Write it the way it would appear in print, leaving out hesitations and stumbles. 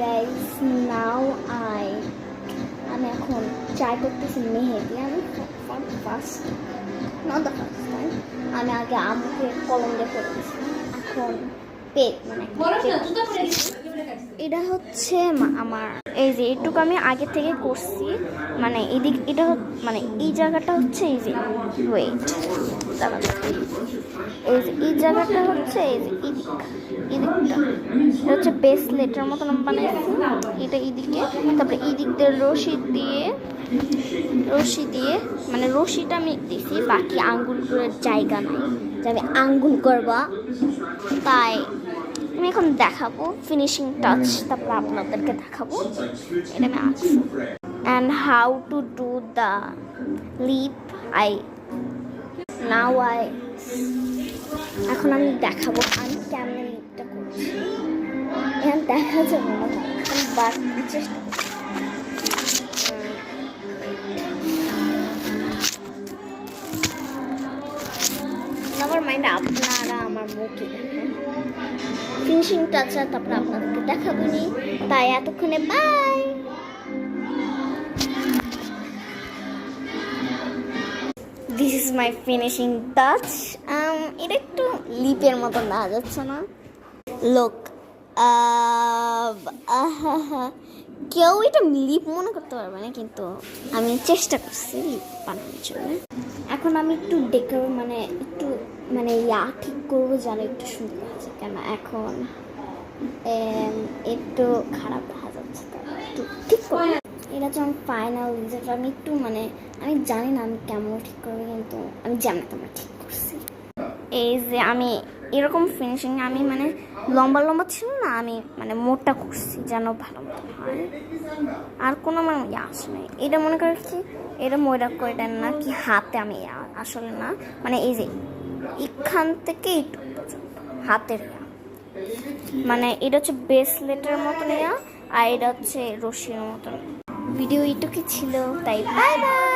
Guys, নাও আমি এখন try করতেছি মেহেদি। আমি first not the first time, আমি আগে আম্মুকে কলম দিয়ে করেছি, এখন এটা হচ্ছে আমার এই যে এইটুকু আমি আগে থেকে করছি, মানে এদিক এটা মানে এই জায়গাটা হচ্ছে এই যে ওয়েট এই যে এই জায়গাটা হচ্ছে এই যে এদিকটা এটা হচ্ছে বেসলেটের মতন বানাইছি, এটা এদিকে। তারপরে এই দিক দিয়ে রশি দিয়ে মানে রশিটা আমি দিছি, বাকি আঙ্গুলগুলোর জায়গা নাই যে আমি আঙ্গুল করবা, তাই আমি এখন দেখাবো ফিনিশিং টাচ, তারপর আপনাদেরকে দেখাবো এটা আমি আঁকছি। And how to do the lip এখন আমি দেখাবো আমি কেমন লিপটা করছি। এখন দেখা যাবে না, আমি বাড়তে চেষ্টা করছি। আমার মাইন্ড আপনারা আমার মুখে দেখেন ফিনিশিং টাচটা, তারপরে আপনাদেরকে দেখাবো নি, তাই এতক্ষণে bye. This is my finishing touch. এটা একটু লিপের মতো না যাচ্ছে না, লোক কেউ এটা লিপ মনে করতে পারবে না, কিন্তু আমি চেষ্টা করছি লিপ বানানোর জন্য। এখন আমি একটু মানে একটু মানে ঠিক করবো যেন একটু সুন্দর আছে, কেন এখন একটু খারাপ দেখা যাচ্ছে, একটু ঠিক করবো। এটা হচ্ছে আমার ফাইনাল রেজাল্ট। আমি একটু মানে আমি জানি না আমি কেমন ঠিক করবো, কিন্তু আমি জানি তোমরা ঠিক করছি। এই যে আমি এরকম ফিনিশিং আমি মানে লম্বা লম্বা ছিল না, আমি মানে মোটা করছি যেন ভালো মতো হয়, আর কোনো আমার আসে নাই। এটা মনে করছি এটা ময়রা করে না কি হাতে আমি আসলে না, মানে এই যে এখান থেকে এইটুকু পর্যন্ত হাতের মানে এটা হচ্ছে ব্রেসলেটের মতন আর এটা হচ্ছে রশির মতন। ভিডিও এইটুকুই ছিল, তাই বাই বাই।